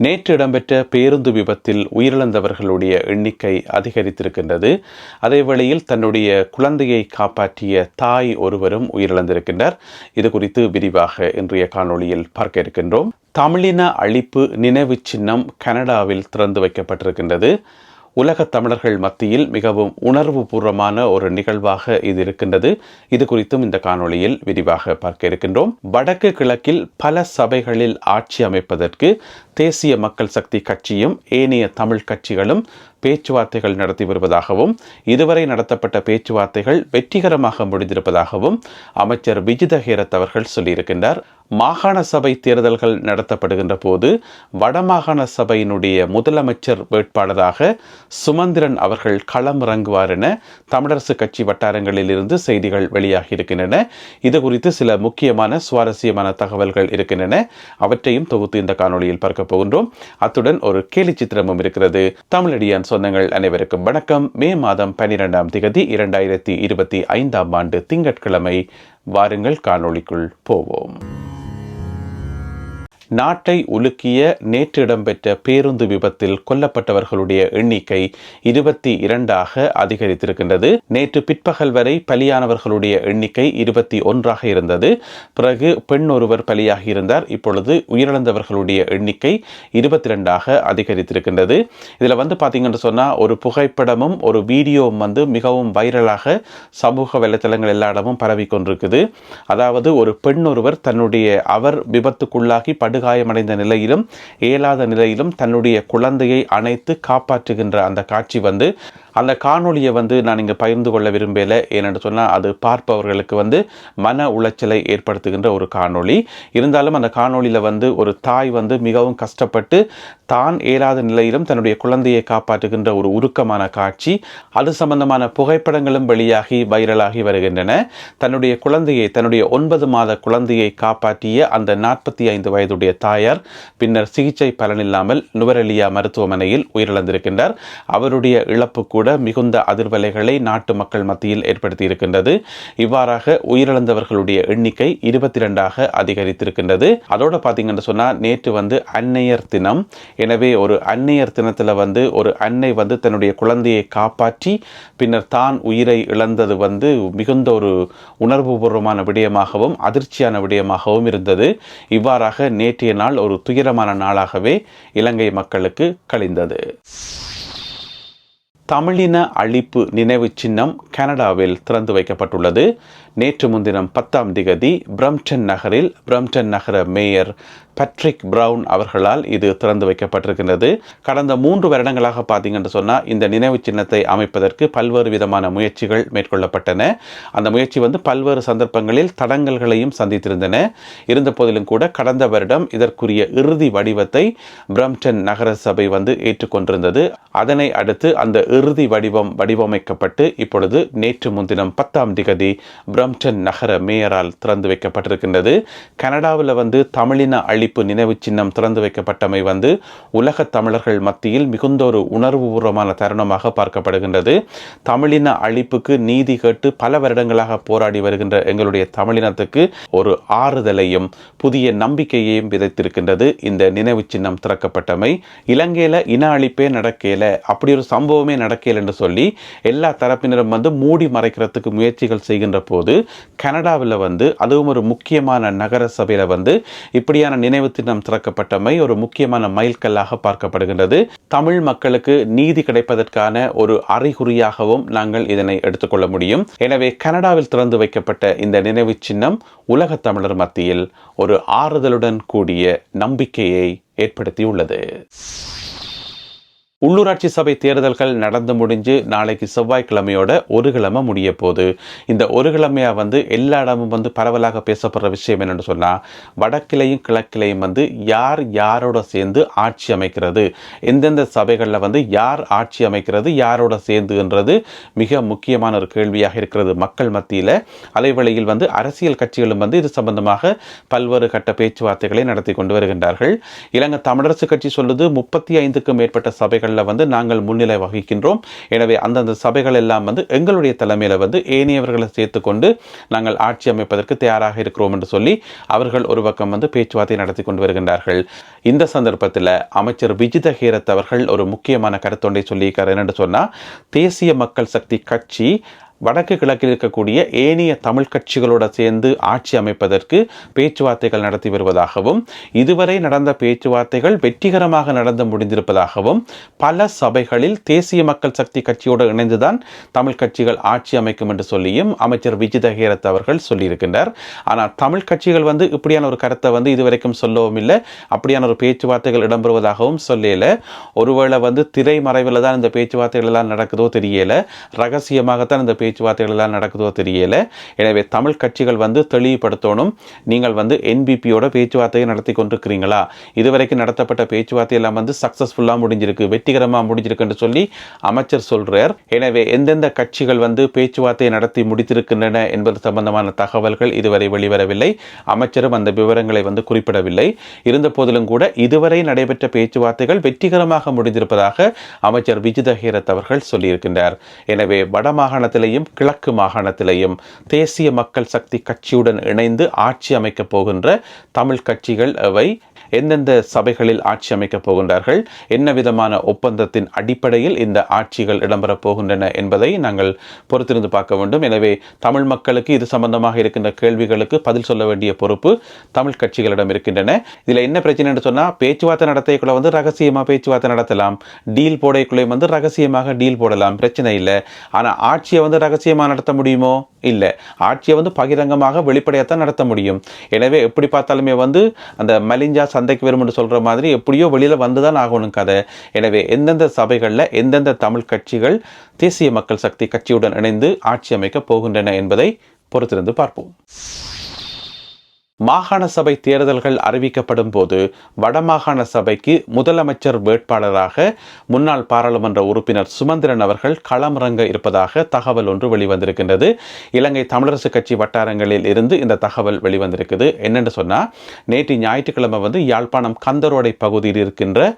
நேற்று இடம்பெற்ற பேருந்து விபத்தில் உயிரிழந்தவர்களுடைய எண்ணிக்கை அதிகரித்திருக்கின்றது. அதேவேளையில் தன்னுடைய குழந்தையை காப்பாற்றிய தாய் ஒருவரும் உயிரிழந்திருக்கின்றார். இது குறித்து விரிவாக இன்றைய காணொளியில் பார்க்க இருக்கின்றோம். தமிழின அழிப்பு நினைவு சின்னம் கனடாவில் திறந்து வைக்கப்பட்டிருக்கின்றது. உலகத் தமிழர்கள் மத்தியில் மிகவும் உணர்வு பூர்வமான ஒரு நிகழ்வாக இது இருக்கின்றது. இது குறித்தும் இந்த காணொளியில் விரிவாக பார்க்க இருக்கின்றோம். வடக்கு கிழக்கில் பல சபைகளில் ஆட்சி அமைப்பதற்கு தேசிய மக்கள் சக்தி கட்சியும் ஏனைய தமிழ் கட்சிகளும் பேச்சுவார்த்தைகள் நடத்தி வருவதாகவும் இதுவரை நடத்தப்பட்ட பேச்சுவார்த்தைகள் வெற்றிகரமாக முடிந்திருப்பதாகவும் அமைச்சர் விஜித ஹேரத் அவர்கள் சொல்லியிருக்கின்றார். மாகாண சபை தேர்தல்கள் நடத்தப்படுகின்ற போது வடமாகாண சபையினுடைய முதலமைச்சர் வேட்பாளராக சுமந்திரன் அவர்கள் களமிறங்குவார் என தமிழரசு கட்சி வட்டாரங்களில் இருந்து செய்திகள் வெளியாகி இருக்கின்றன. இது குறித்து சில முக்கியமான சுவாரஸ்யமான தகவல்கள் இருக்கின்றன. அவற்றையும் தொகுத்து இந்த காணொளியில் பார்க்க போகின்றோம். அத்துடன் ஒரு கேலி சித்திரமும் இருக்கிறது. தமிழடியான் சொந்தங்கள் அனைவருக்கும் வணக்கம். மே மாதம் 12ஆம் தேதி 2025ஆம் ஆண்டு திங்கட்கிழமை. வாருங்கள் காணொளிக்குள் போவோம். நாட்டை உலுக்கிய நேற்று இடம்பெற்ற பேருந்து விபத்தில் கொல்லப்பட்டவர்களுடைய எண்ணிக்கை 22ஆக அதிகரித்திருக்கின்றது. நேற்று பிற்பகல் வரை பலியானவர்களுடைய எண்ணிக்கை 21ஆக இருந்தது. பிறகு பெண் ஒருவர் பலியாகி இருந்தார். இப்பொழுது உயிரிழந்தவர்களுடைய எண்ணிக்கை 22ஆக அதிகரித்திருக்கின்றது. இதில் பார்த்தீங்கன்னு சொன்னால் ஒரு புகைப்படமும் ஒரு வீடியோவும் மிகவும் வைரலாக சமூக வலைத்தளங்கள் எல்லா இடமும் பரவி கொண்டிருக்குது. அதாவது ஒரு பெண் ஒருவர் தன்னுடைய அவர் விபத்துக்குள்ளாகி காயமடைந்த நிலையிலும் இயலாத நிலையிலும் தன்னுடைய குழந்தையை அணைத்து காப்பாற்றுகின்ற அந்த காட்சி அந்த காணொலியை நான் இங்கே பகிர்ந்து கொள்ள விரும்பல. ஏனென்று சொன்னால் அது பார்ப்பவர்களுக்கு மன உளைச்சலை ஏற்படுத்துகின்ற ஒரு காணொளி. இருந்தாலும் அந்த காணொலியில் ஒரு தாய் மிகவும் கஷ்டப்பட்டு தான் இயலாத நிலையிலும் தன்னுடைய குழந்தையை காப்பாற்றுகின்ற ஒரு உருக்கமான காட்சி. அது சம்பந்தமான புகைப்படங்களும் வெளியாகி வைரலாகி வருகின்றன. தன்னுடைய குழந்தையை, தன்னுடைய 9 மாத குழந்தையை காப்பாற்றிய அந்த 45 வயதுடைய தாயார் பின்னர் சிகிச்சை பலனில்லாமல் நுவரெலியா மருத்துவமனையில் உயிரிழந்திருக்கின்றார். அவருடைய இழப்பு கூட மிகுந்த அதிர்வலைகளை நாட்டு மக்கள் மத்தியில் ஏற்படுத்தி இருக்கின்றது. இவ்வாறாக உயிரிழந்தவர்களுடைய எண்ணிக்கை 22ஆக அதிகரித்திருக்கின்றது. அதோட பார்த்தீங்கன்னு சொன்னால் நேற்று அன்னையர் தினம். எனவே ஒரு அன்னையர் தினத்தில் ஒரு அன்னை தன்னுடைய குழந்தையை காப்பாற்றி பின்னர் தான் உயிரை இழந்தது மிகுந்த ஒரு உணர்வுபூர்வமான விடயமாகவும் அதிர்ச்சியான விடயமாகவும் இருந்தது. இவ்வாறாக நேற்றைய நாள் ஒரு துயரமான நாளாகவே இலங்கை மக்களுக்கு கழிந்தது. தமிழின அழிப்பு நினைவு சின்னம் கனடாவில் திறந்து வைக்கப்பட்டுள்ளது. நேற்று முன்தினம் 10ஆம் தேதி பிரம்டன் நகரில் பிரம்டன் நகர மேயர் பேட்ரிக் பிரவுன் அவர்களால் இது திறந்து வைக்கப்பட்டிருக்கின்றது. கடந்த 3 வருடங்களாக பார்த்தீங்கன்னு சொன்னால் இந்த நினைவு சின்னத்தை அமைப்பதற்கு பல்வேறு விதமான முயற்சிகள் மேற்கொள்ளப்பட்டன. அந்த முயற்சி பல்வேறு சந்தர்ப்பங்களில் தடங்கல்களையும் சந்தித்திருந்தன. இருந்த போதிலும் கூட கடந்த வருடம் இதற்குரிய இறுதி வடிவத்தை பிரம்டன் நகர சபை ஏற்றுக்கொண்டிருந்தது. அதனை அடுத்து அந்த இறுதி வடிவம் வடிவமைக்கப்பட்டு இப்பொழுது நேற்று முன்தினம் 10ஆம் தேதி பிரம்டன் நகர மேயரால் திறந்து வைக்கப்பட்டிருக்கின்றது. கனடாவில் தமிழின அழிப்பு நினைவு சின்னம் திறந்து வைக்கப்பட்டமை உலக தமிழர்கள் மத்தியில் மிகுந்த ஒரு உணர்வுபூர்வமான தருணமாக பார்க்கப்படுகின்றது. தமிழின அழிப்புக்கு நீதி கேட்டு பல வருடங்களாக போராடி வருகின்ற எங்களுடைய தமிழினத்துக்கு ஒரு ஆறுதலையும் புதிய நம்பிக்கையையும் விதைத்திருக்கின்றது இந்த நினைவு சின்னம் திறக்கப்பட்டமை. இலங்கையில இன அழிப்பே நடக்கல, அப்படி ஒரு சம்பவமே நடக்கல என்று சொல்லி எல்லா தரப்பினரும் மூடி மறைக்கிறதுக்கு முயற்சிகள் செய்கின்ற போது கனடாவில் அதுவும் ஒரு முக்கியமான நகர சபையில இப்படியான நினைவு சின்னம் திறக்கப்பட்டமை ஒரு முக்கியமான மைல்கல்லாக பார்க்கப்படுகின்றது. தமிழ் மக்களுக்கு நீதி கிடைப்பதற்கான ஒரு அறிகுறியாகவும் நாங்கள் இதனை எடுத்துக்கொள்ள முடியும். எனவே கனடாவில் திறந்து வைக்கப்பட்ட இந்த நினைவு சின்னம் உலக தமிழர் மத்தியில் ஒரு ஆறுதலுடன் கூடிய நம்பிக்கையை ஏற்படுத்தியுள்ளது. உள்ளூராட்சி சபை தேர்தல்கள் நடந்து முடிஞ்சு நாளைக்கு செவ்வாய்க்கிழமையோட ஒரு கிழமை முடிய போது இந்த ஒரு கிழமையா எல்லா இடமும் பரவலாக பேசப்படுற விஷயம் என்னன்னு சொன்னால் வடக்கிலையும் கிழக்கிலையும் யார் யாரோட சேர்ந்து ஆட்சி அமைக்கிறது, எந்தெந்த சபைகளில் யார் ஆட்சி அமைக்கிறது, யாரோட சேர்ந்துன்றது மிக முக்கியமான ஒரு கேள்வியாக இருக்கிறது மக்கள் மத்தியில். அதே வேளையில் அரசியல் கட்சிகளும் இது சம்பந்தமாக பல்வேறு கட்ட பேச்சுவார்த்தைகளை நடத்தி கொண்டு வருகின்றார்கள். இலங்கை தமிழரசு கட்சி சொல்லுது 35க்கும் மேற்பட்ட சபைகள் சபைகளில் வந்து நாங்கள் முன்னிலை வகிக்கின்றோம். எனவே அந்தந்த சபைகள் எல்லாம் வந்து எங்களுடைய தலைமையில் வந்து ஏனையவர்களை சேர்த்துக்கொண்டு நாங்கள் ஆட்சி அமைப்பதற்கு தயாராக இருக்கிறோம் என்று சொல்லி அவர்கள் ஒரு பக்கம் வந்து பேச்சுவார்த்தை நடத்தி கொண்டு வருகின்றார்கள். இந்த சந்தர்ப்பத்தில் அமைச்சர் விஜித ஹேரத் அவர்கள் ஒரு முக்கியமான கருத்தொன்றை சொல்லியிருக்கார். என்னென்று சொன்னால், தேசிய மக்கள் சக்தி கட்சி வடக்கு கிழக்கில் இருக்கக்கூடிய ஏனைய தமிழ் கட்சிகளோடு சேர்ந்து ஆட்சி அமைப்பதற்கு பேச்சுவார்த்தைகள் நடத்தி வருவதாகவும், இதுவரை நடந்த பேச்சுவார்த்தைகள் வெற்றிகரமாக நடந்து முடிந்திருப்பதாகவும், பல சபைகளில் தேசிய மக்கள் சக்தி கட்சியோடு இணைந்துதான் தமிழ் கட்சிகள் ஆட்சி அமைக்கும் என்று சொல்லியும் அமைச்சர் விஜித ஹேரத் அவர்கள் சொல்லியிருக்கின்றார். ஆனால் தமிழ் கட்சிகள் வந்து இப்படியான ஒரு கருத்தை வந்து இதுவரைக்கும் சொல்லவும் இல்லை, அப்படியான ஒரு பேச்சுவார்த்தைகள் இடம்பெறுவதாகவும் சொல்லல. ஒருவேளை வந்து திரைமறைவில் தான் இந்த பேச்சுவார்த்தைகள் எல்லாம் நடக்குதோ தெரியல, ரகசியமாகத்தான் இந்த பேச்சுவார்த்தைகள் எல்லாம் நடக்குதோ தெரியல. எனவே தமிழ் கட்சிகள் வந்து தெளிவுபடுத்தணும், நீங்கள் வந்து என்பிபியோட பேச்சுவார்த்தையை நடத்தி கொண்டிருக்கிறீங்களா, இதுவரைக்கும் நடத்தப்பட்ட பேச்சுவார்த்தை எல்லாம் வந்து சக்சஸ்ஃபுல்லாக முடிஞ்சிருக்கு, வெற்றிகரமாக முடிஞ்சிருக்குன்னு சொல்லி அமைச்சர் சொல்றார். எனவே எந்தெந்த கட்சிகள் வந்து பேச்சுவார்த்தையை நடத்தி முடித்திருக்கின்றன என்பது சம்பந்தமான தகவல்கள் இதுவரை வெளிவரவில்லை. அமைச்சரும் அந்த விவரங்களை வந்து குறிப்பிடவில்லை. இருந்த போதிலும் கூட இதுவரை நடைபெற்ற பேச்சுவார்த்தைகள் வெற்றிகரமாக முடிந்திருப்பதாக அமைச்சர் விஜித ஹேரத் அவர்கள் சொல்லியிருக்கின்றார். எனவே வடமாகாணத்திலேயும் கிழக்கு மாகாணத்திலேயும் தேசிய மக்கள் சக்தி கட்சியுடன் இணைந்து ஆட்சி அமைக்கப் போகின்ற தமிழ் கட்சிகள் அவை எந்தெந்த சபைகளில் ஆட்சி அமைக்கப் போகின்றார்கள், என்ன விதமான ஒப்பந்தத்தின் அடிப்படையில் இந்த ஆட்சிகள் இடம்பெறப் போகின்றன என்பதை நாங்கள் பொறுத்திருந்து பார்க்க வேண்டும். எனவே தமிழ் மக்களுக்கு இது சம்பந்தமாக இருக்கின்ற கேள்விகளுக்கு பதில் சொல்ல வேண்டிய பொறுப்பு தமிழ் கட்சிகளிடம் இருக்கின்றன. இதில் என்ன பிரச்சனை என்று சொன்னால், பேச்சுவார்த்தை நடத்தைக்குள்ள வந்து ரகசியமாக பேச்சுவார்த்தை நடத்தலாம், டீல் போடைக்குள்ளே வந்து ரகசியமாக டீல் போடலாம், பிரச்சனை இல்லை. ஆனால் ஆட்சியை வந்து ரகசியமாக நடத்த முடியுமோ? இல்லை. ஆட்சியை வந்து பகிரங்கமாக வெளிப்படையாகத்தான் நடத்த முடியும். எனவே எப்படி பார்த்தாலுமே வந்து அந்த மலிஞ்சா சந்தைக்கு வரும் என்று சொல்கிற மாதிரி எப்படியோ வெளியில் வந்து தான் ஆகணும் கதை. எனவே எந்தெந்த சபைகளில் எந்தெந்த தமிழ் கட்சிகள் தேசிய மக்கள் சக்தி கட்சியுடன் இணைந்து ஆட்சி அமைக்கப் போகின்றன என்பதை பொறுத்திருந்து பார்ப்போம். மாகாண சபை தேர்தல்கள் அறிவிக்கப்படும் போது வடமாகாண சபைக்கு முதலமைச்சர் வேட்பாளராக முன்னாள் பாராளுமன்ற உறுப்பினர் சுமந்திரன் அவர்கள் களமிறங்க இருப்பதாக தகவல் ஒன்று வெளிவந்திருக்கின்றது. இலங்கை தமிழரசு கட்சி வட்டாரங்களில் இருந்து இந்த தகவல் வெளிவந்திருக்குது. என்னென்னு சொன்னால், நேற்று ஞாயிற்றுக்கிழமை வந்து யாழ்ப்பாணம் கந்தரோடை பகுதியில் இருக்கின்ற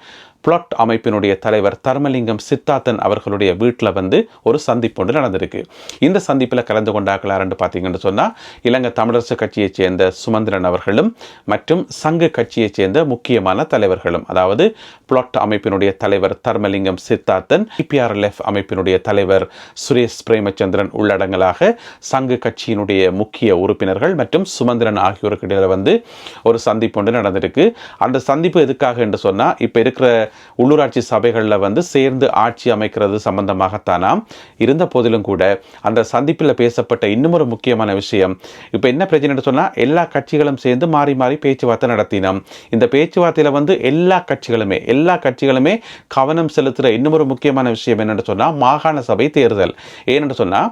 பிளாட் அமைப்பினுடைய தலைவர் தர்மலிங்கம் சித்தார்த்தன் அவர்களுடைய வீட்டில் வந்து ஒரு சந்திப்பு ஒன்று நடந்திருக்கு. இந்த சந்திப்பில் கலந்து கொண்டாக்கலான்னு பார்த்தீங்கன்னு சொன்னால், இலங்கை தமிழரசு கட்சியைச் சேர்ந்த சுமந்திரன் அவர்களும் மற்றும் சங்கு கட்சியைச் சேர்ந்த முக்கியமான தலைவர்களும், அதாவது பிளாட் அமைப்பினுடைய தலைவர் தர்மலிங்கம் சித்தார்த்தன், IPRLF அமைப்பினுடைய தலைவர் சுரேஷ் பிரேமச்சந்திரன் உள்ளடங்கலாக சங்கு கட்சியினுடைய முக்கிய உறுப்பினர்கள் மற்றும் சுமந்திரன் ஆகியோருக்கு இடையில வந்து ஒரு சந்திப்பு ஒன்று நடந்திருக்கு. அந்த சந்திப்பு எதுக்காக என்று சொன்னால், இப்போ இருக்கிற உள்ளூராட்சி சபைகளில் வந்து சேர்ந்து ஆட்சி அமைக்கிறது சம்பந்தமாகத்தானாம். இருந்த போதிலும் கூட அந்த சந்திப்பில் பேசப்பட்ட இன்னும் ஒரு முக்கியமான விஷயம், இப்போ என்ன பிரச்சனை சொன்னால், எல்லா கட்சிகளும் சேர்ந்து மாறி மாறி பேச்சுவார்த்தை நடத்தினோம். இந்த பேச்சுவார்த்தையில் வந்து எல்லா கட்சிகளுமே கவனம் செலுத்துகிற இன்னும் ஒரு முக்கியமான விஷயம் என்னென்னு சொன்னால், மாகாண சபை தேர்தல். ஏனென்று சொன்னால்,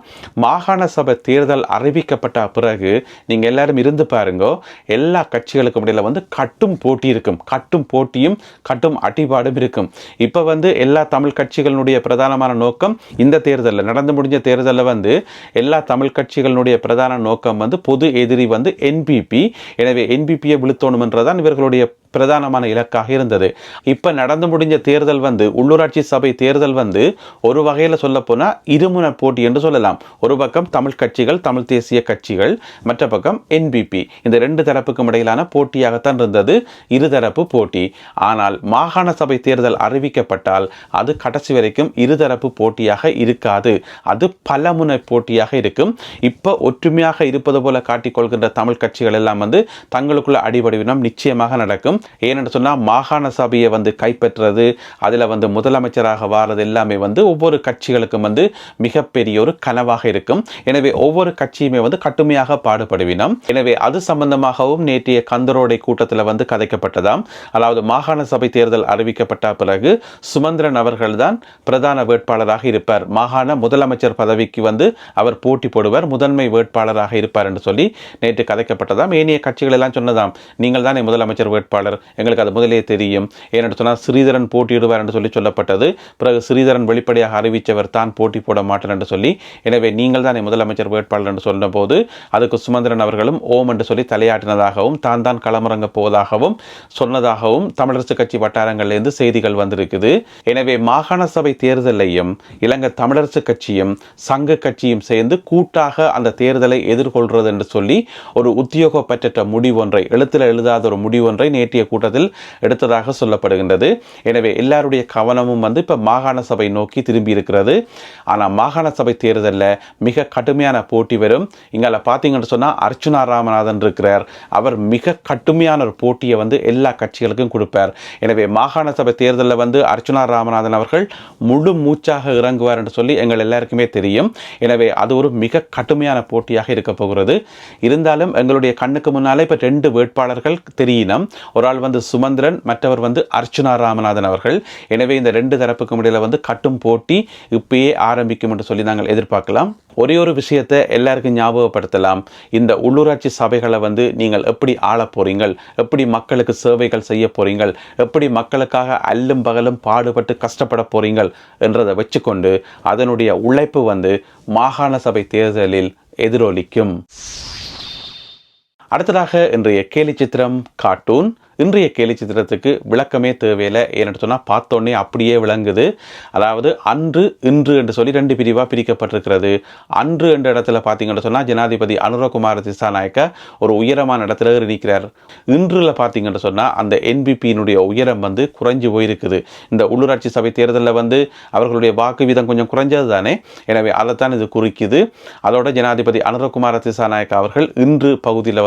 மாகாண சபை தேர்தல் அறிவிக்கப்பட்ட பிறகு நீங்கள் எல்லாரும் இருந்து பாருங்க, எல்லா கட்சிகளுக்கும் இடையில வந்து கட்டும் போட்டி இருக்கும், கட்டும் போட்டியும் கட்டும் அடிபாடும் இருக்கும். இப்ப வந்து எல்லா தமிழ் கட்சிகளுடைய பிரதானமான நோக்கம், இந்த தேர்தலில் நடந்து முடிஞ்ச தேர்தலில் வந்து எல்லா தமிழ் கட்சிகளுடைய பிரதான நோக்கம் வந்து பொது எதிரி வந்து NPP. எனவே NPPயை வீழ்த்தணும் என்றதான் இவர்களுடைய பிரதானமான இலக்காக இருந்தது. இப்ப நடந்து முடிஞ்ச தேர்தல் வந்து உள்ளூராட்சி சபை தேர்தல் வந்து ஒரு வகையில் சொல்ல போனா இருமுனை போட்டி என்று சொல்லலாம். ஒரு பக்கம் தமிழ் கட்சிகள், தமிழ் தேசிய கட்சிகள், மற்ற பக்கம் NPP. இந்த ரெண்டு தரப்புக்கும் இடையிலான போட்டியாகத்தான் இருந்தது, இருதரப்பு போட்டி. ஆனால் மாகாண சபை தேர்தல் அறிவிக்கப்பட்டால் அது கடைசி வரைக்கும் இருதரப்பு போட்டியாக இருக்காது, அது பலமுனை போட்டியாக இருக்கும். இப்ப ஒற்றுமையாக இருப்பது போல காட்டிக்கொள்கின்ற தமிழ் கட்சிகள் எல்லாம் வந்து தங்களுக்குள்ள அடிபடிவினம் நிச்சயமாக நடக்கும். ஏனென்று சொன்னால், மாகாண சபையை வந்து கைப்பற்றுறது, அதில் வந்து முதலமைச்சராக வாரது எல்லாமே வந்து ஒவ்வொரு கட்சிகளுக்கும் வந்து மிகப்பெரிய ஒரு கனவாக இருக்கும். எனவே ஒவ்வொரு கட்சியுமே வந்து கடுமையாக பாடுபடுவினம். எனவே அது சம்பந்தமாகவும் நேற்றைய கந்தரோடை கூட்டத்தில் வந்து கதைக்கப்பட்டதாம். அதாவது மாகாண சபை தேர்தல் அறிவிக்கப்பட்ட பிறகு சுமந்திரன் அவர்கள் தான் பிரதான வேட்பாளராக இருப்பார், மாகாண முதலமைச்சர் பதவிக்கு வந்து அவர் போட்டி போடுவார், முதன்மை வேட்பாளராக இருப்பார் என்று சொல்லி நேற்று கதைக்கப்பட்டதாம். ஏனைய கட்சிகள் எல்லாம் சொன்னதாம், நீங்கள் தானே முதலமைச்சர் வேட்பாளர், எங்களுக்கு அது முதலே தெரியும். ஏனென்று சொன்னால் ஸ்ரீதரன் போட்டியிடுவார் என்று சொல்லி சொல்லப்பட்டது. பிறகு ஸ்ரீதரன் வெளிப்படையாக அறிவித்தவர் தான் போட்டி போட மாட்டேன் என்று சொல்லி, எனவே நீங்கள் தானே முதலமைச்சர் வேட்பாளர் என்று சொன்ன போது அதுக்கு சுமந்திரன் அவர்களும் ஓம் என்று சொல்லி தலையாட்டினதாகவும் தான் களமிறங்க போவதாகவும் சொன்னதாகவும் தமிழரசு கட்சி வட்டாரங்களிலிருந்து செய்திகள் வந்திருக்குது. எனவே மாகாண சபை தேர்தலையும் இலங்கை தமிழரசு கட்சியும் சங்க கட்சியும் சேர்ந்து கூட்டாக அந்த தேர்தலை எதிர்கொள்கிறது என்று சொல்லி ஒரு உத்தியோகப்பற்ற முடிவொன்றை, எழுத்தில் எழுதாத ஒரு முடிவொன்றை நேற்றைய கூட்டத்தில் எடுத்ததாக சொல்லப்படுகின்றது. எனவே எல்லாருடைய கவனமும் இப்ப மாகாண சபை நோக்கி திரும்பி இருக்கிறது. ஆனால் மாகாண சபை தேர்தலில் மிக கடுமையான போட்டி வரும். இங்கால பார்த்தீங்கன்னு சொன்னா அர்ச்சுனா ராமநாதன் இருக்கிறார். அவர் மிக கடுமையான ஒரு போட்டியை எல்லா கட்சிகளுக்கும் கொடுப்பார். எனவே மாகாண சபை தேர்தலில் அர்ச்சுனா ராமநாதன் அவர்கள் முழு மூச்சாக இறங்குவார் என்று சொல்லி எங்கள் எல்லாருக்குமே தெரியும். எனவே அது ஒரு மிக கடுமையான போட்டியாக இருக்க போகிறது. இருந்தாலும் எங்களுடைய கண்ணுக்கு முன்னாலே இப்போ 2 வேட்பாளர்கள் தெரியணும். ஒரு ஆள் சுமந்திரன், மற்றவர் அர்ச்சுனா ராமநாதன் அவர்கள். எனவே இந்த 2 தரப்புக்கும் இடையில கட்டும் போட்டி இப்பயே ஆரம்பிக்கும் என்று சொல்லி நாங்கள் எதிர்பார்க்கலாம். ஒரே ஒரு விஷயத்தை எல்லாருக்கும் ஞாபகப்படுத்தலாம். இந்த உள்ளூராட்சி சபைகளை நீங்கள் எப்படி ஆள போறீங்கள், எப்படி மக்களுக்கு சேவைகள் செய்ய போறீங்கள், எப்படி மக்களுக்காக அல்லும் பகலும் பாடுபட்டு கஷ்டப்பட போறீங்கள் என்றதை வச்சுக்கொண்டு அதனுடைய உழைப்பு மாகாண சபை தேர்தலில் எதிரொலிக்கும். அடுத்ததாக இன்றைய கேலி சித்திரம் கார்ட்டூன். இன்றைய கேலி சித்திரத்துக்கு விளக்கமே தேவையில்லை. ஏன்னு சொன்னால் பார்த்தோன்னே அப்படியே விளங்குது. அதாவது அன்று இன்று என்று சொல்லி 2 பிரிவாக பிரிக்கப்பட்டிருக்கிறது. அன்று என்ற இடத்துல பார்த்தீங்கன்னு சொன்னால் ஜனாதிபதி அனுரகுமார திசாநாயக்க ஒரு உயரமான இடத்துல இருக்கிறார். இன்றுல பார்த்தீங்கன்னு சொன்னால் அந்த என்பிபியினுடைய உயரம் குறைஞ்சு போயிருக்குது. இந்த உள்ளூராட்சி சபை தேர்தலில் அவர்களுடைய வாக்கு வீதம் கொஞ்சம் குறைஞ்சது தானே. எனவே அதைத்தான் இது குறிக்குது. அதோட ஜனாதிபதி அனுரகுமார திசாநாயக்க அவர்கள் இன்று பகுதியில்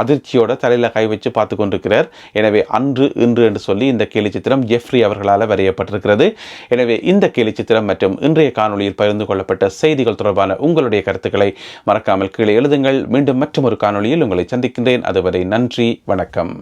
அதிர்ச்சியோட தலையில் கை வச்சு பார்த்து கொண்டிருக்கிறார். எனவே அன்று இன்று என்று சொல்லி இந்த கேலி சித்திரம் ஜெஃப்ரி அவர்களால் வரையப்பட்டிருக்கிறது. எனவே இந்த கேலி சித்திரம் மற்றும் இன்றைய காணொலியில் பகிர்ந்து கொள்ளப்பட்ட செய்திகள் தொடர்பான உங்களுடைய கருத்துக்களை மறக்காமல் கீழே எழுதுங்கள். மீண்டும் மற்றொரு காணொலியில் உங்களை சந்திக்கின்றேன். அதுவரை நன்றி, வணக்கம்.